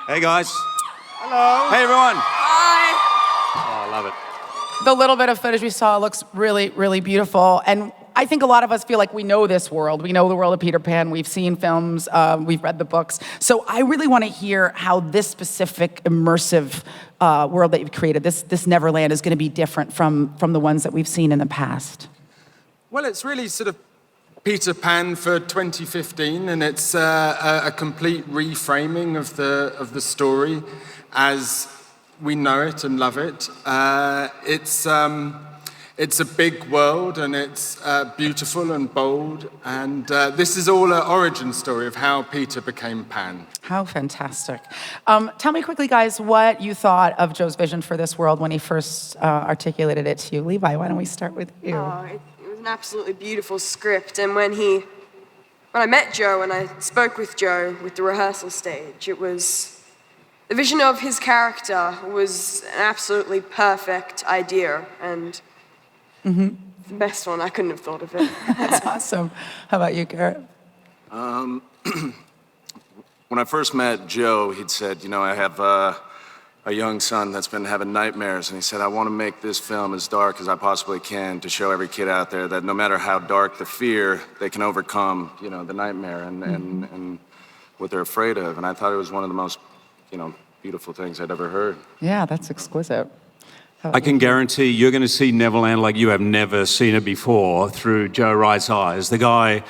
Hey, guys. Hello. Hey, everyone. Hi. Oh, I love it. The little bit of footage we saw looks really, really beautiful. And I think a lot of us feel like we know this world. We know the world of Peter Pan. We've seen films. We've read the books. So I really want to hear how this specific immersive world that you've created, this Neverland, is going to be different from the ones that we've seen in the past. Well, it's really sort of Peter Pan for 2015, and it's a complete reframing of the story as we know it and love it. It's a big world, and it's beautiful and bold, and this is all an origin story of how Peter became Pan. How fantastic. Tell me quickly, guys, what you thought of Joe's vision for this world when he first articulated it to you. Levi, why don't we start with you? It was an absolutely beautiful script, and when I met Joe and I spoke with Joe with the rehearsal stage, it was... The vision of his character was an absolutely perfect idea, and the best one. I couldn't have thought of it. That's awesome. How about you, Garrett? When I first met Joe, he'd said, you know, I have a young son that's been having nightmares, and he said, I want to make this film as dark as I possibly can to show every kid out there that no matter how dark the fear, they can overcome, you know, the nightmare and what they're afraid of. And I thought it was one of the most, you know, beautiful things I'd ever heard. Yeah, that's exquisite. I can guarantee you're going to see Neverland like you have never seen it before through Joe Wright's eyes. The guy,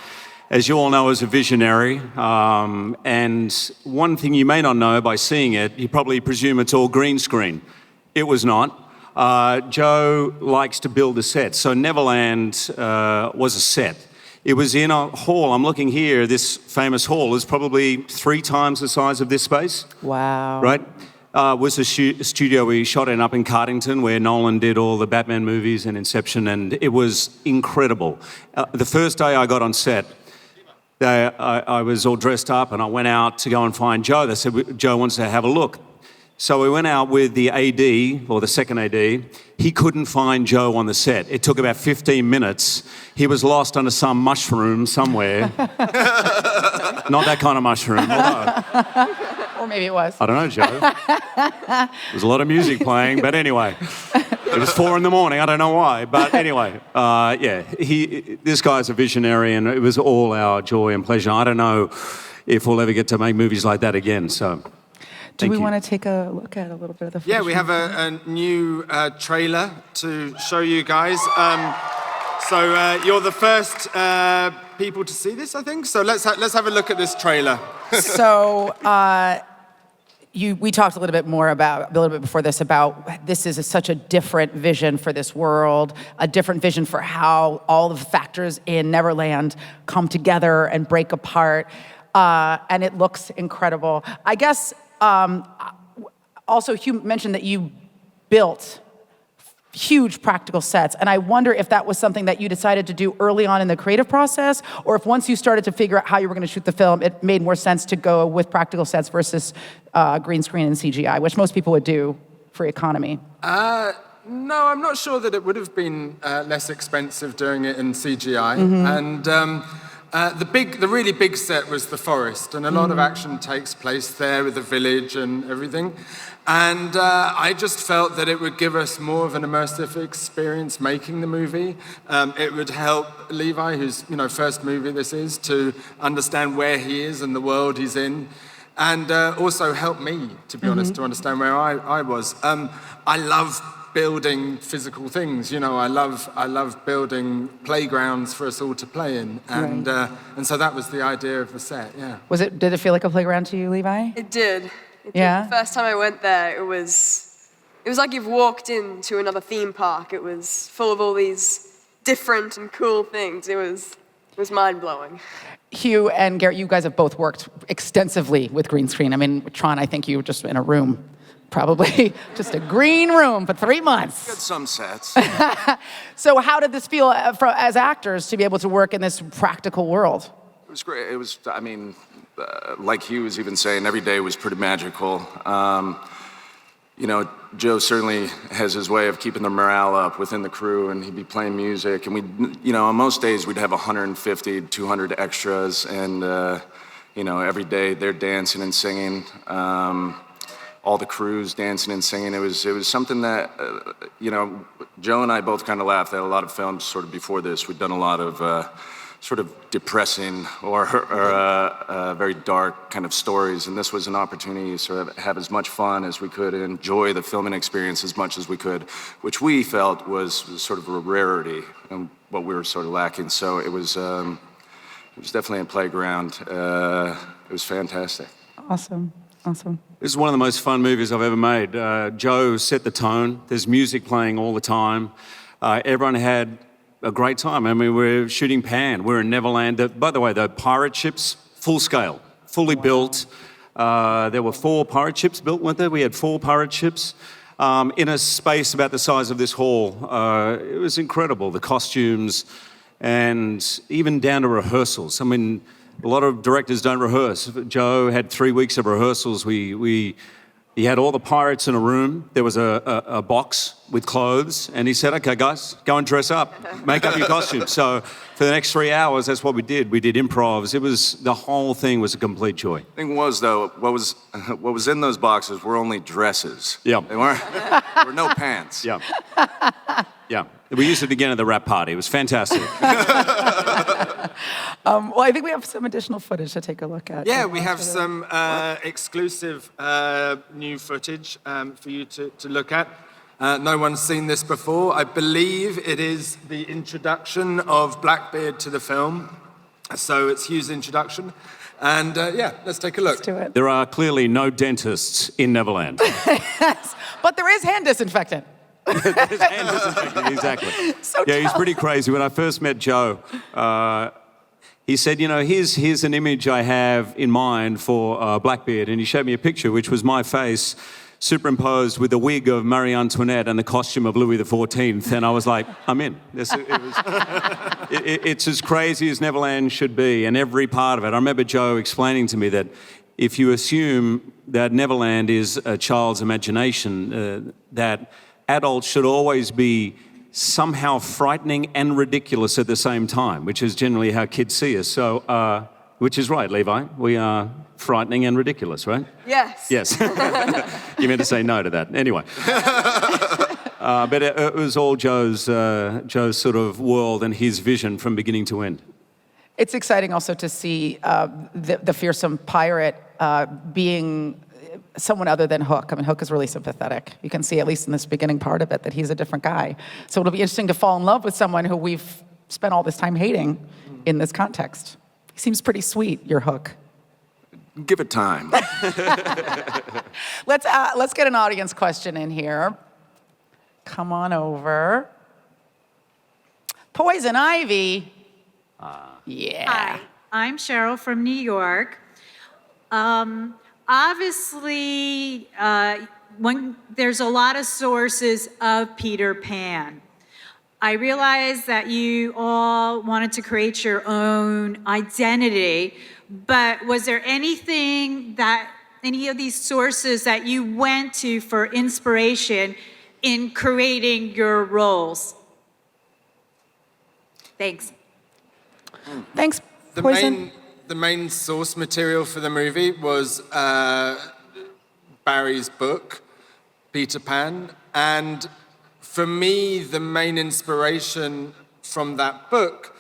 as you all know, is a visionary. And one thing you may not know by seeing it, you probably presume it's all green screen. It was not. Joe likes to build a set. So Neverland was a set. It was in a hall. I'm looking here. This famous hall is probably 3 times the size of this space. Wow. Right? Was a studio we shot in up in Cardington, where Nolan did all the Batman movies and Inception, and it was incredible. The first day I got on set, I was all dressed up, and I went out to go and find Joe. They said, Joe wants to have a look. So we went out with the AD, or the second AD. He couldn't find Joe on the set. It took about 15 minutes. He was lost under some mushroom somewhere. Not that kind of mushroom, although... Or maybe it was. I don't know, Joe. There's a lot of music playing, but anyway. It was 4 a.m. I don't know why. But anyway, yeah, this guy's a visionary, and it was all our joy and pleasure. I don't know if we'll ever get to make movies like that again, so... Do we want to take a look at a little bit of the footage? Yeah, we have a new trailer to show you guys. So you're the first people to see this, I think. So let's have a look at this trailer. So we talked a little bit before this about this is such a different vision for this world, a different vision for how all the factors in Neverland come together and break apart, and it looks incredible. I guess also Hugh mentioned that you built huge practical sets, and I wonder if that was something that you decided to do early on in the creative process, or if once you started to figure out how you were going to shoot the film, it made more sense to go with practical sets versus green screen and CGI, which most people would do for economy. No, I'm not sure that it would have been less expensive doing it in CGI. And the really big set was the forest, and a lot of action takes place there with the village and everything. And I just felt that it would give us more of an immersive experience making the movie. It would help Levi, whose first movie this is, to understand where he is and the world he's in. And also help me, to be honest, to understand where I was. I love building physical things, I love building playgrounds for us all to play in. And and so that was the idea of the set, yeah. Did it feel like a playground to you, Levi? It did. Yeah? The first time I went there, it was like you've walked into another theme park. It was full of all these different and cool things. It was mind-blowing. Hugh and Garrett, you guys have both worked extensively with green screen. I mean, Tron, I think you were just in a room, probably just a green room for 3 months. Got some sets. So how did this feel as actors to be able to work in this practical world? It was great. It was, like Hugh was even saying, every day was pretty magical. Joe certainly has his way of keeping the morale up within the crew, and he'd be playing music. And on most days we'd have 150, 200 extras, and every day they're dancing and singing. All the crews dancing and singing. It was something that, Joe and I both kind of laughed at a lot of films sort of before this. We'd done a lot of sort of depressing or very dark kind of stories, and this was an opportunity to sort of have as much fun as we could and enjoy the filming experience as much as we could, which we felt was sort of a rarity and what we were sort of lacking. So it was definitely a playground. It was fantastic. Awesome. This is one of the most fun movies I've ever made. Joe set the tone. There's music playing all the time. Everyone had a great time. I mean, we're shooting Pan. We're in Neverland. By the way, the pirate ships, full scale, fully built. There were 4 pirate ships built, weren't there? We had 4 pirate ships in a space about the size of this hall. It was incredible, the costumes, and even down to rehearsals. I mean, a lot of directors don't rehearse. Joe had 3 weeks of rehearsals. He had all the pirates in a room. There was a box with clothes, and he said, "Okay, guys, go and dress up, make up your costumes." So for the next 3 hours, that's what we did. We did improvs. The whole thing was a complete joy. The thing was, though, what was in those boxes were only dresses. Yeah. There were no pants. Yeah. Yeah. We used it again at the rap party. It was fantastic. Well, I think we have some additional footage to take a look at. Yeah, we have some exclusive new footage for you to look at. No one's seen this before. I believe it is the introduction of Blackbeard to the film. So it's Hugh's introduction. And let's take a look. Let's do it. There are clearly no dentists in Neverland. Yes, but there is hand disinfectant. There's hand disinfecting, exactly. So yeah, he's pretty crazy. When I first met Joe, he said, here's an image I have in mind for Blackbeard. And he showed me a picture, which was my face superimposed with the wig of Marie Antoinette and the costume of Louis XIV. And I was like, I'm in. It's as crazy as Neverland should be, and every part of it. I remember Joe explaining to me that if you assume that Neverland is a child's imagination, that adults should always be somehow frightening and ridiculous at the same time, which is generally how kids see us. So, which is right, Levi. We are frightening and ridiculous, right? Yes. Yes. You meant to say no to that. Anyway. But it was all Joe's sort of world and his vision from beginning to end. It's exciting also to see the fearsome pirate being someone other than Hook. I mean, Hook is really sympathetic. You can see, at least in this beginning part of it, that he's a different guy. So it'll be interesting to fall in love with someone who we've spent all this time hating in this context. He seems pretty sweet, your Hook. Give it time. Let's get an audience question in here. Come on over. Poison Ivy. Yeah. Hi, I'm Cheryl from New York. Obviously, when there's a lot of sources of Peter Pan. I realize that you all wanted to create your own identity, but was there anything that, any of these sources that you went to for inspiration in creating your roles? Thanks. Thanks, Poison. The main source material for the movie was Barrie's book, Peter Pan, and for me, the main inspiration from that book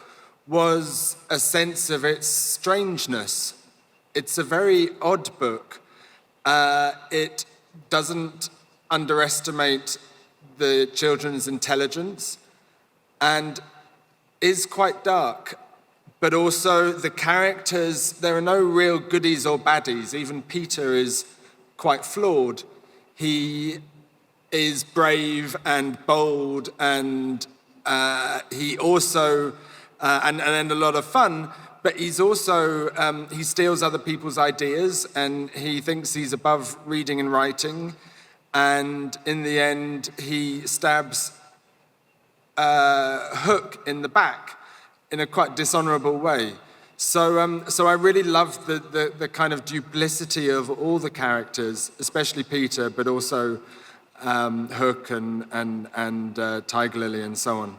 was a sense of its strangeness. It's a very odd book. It doesn't underestimate the children's intelligence and is quite dark. But also the characters, there are no real goodies or baddies. Even Peter is quite flawed. He is brave and bold, and he also, and a lot of fun, but he's also, he steals other people's ideas, and he thinks he's above reading and writing, and in the end, he stabs Hook in the back in a quite dishonorable way. So I really loved the kind of duplicity of all the characters, especially Peter, but also Hook and Tiger Lily and so on.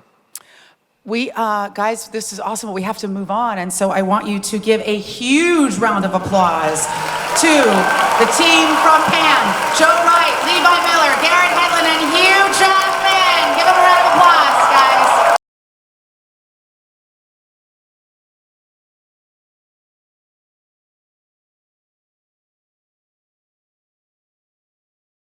Guys, this is awesome. We have to move on. And so I want you to give a huge round of applause to the team from Pan, Joe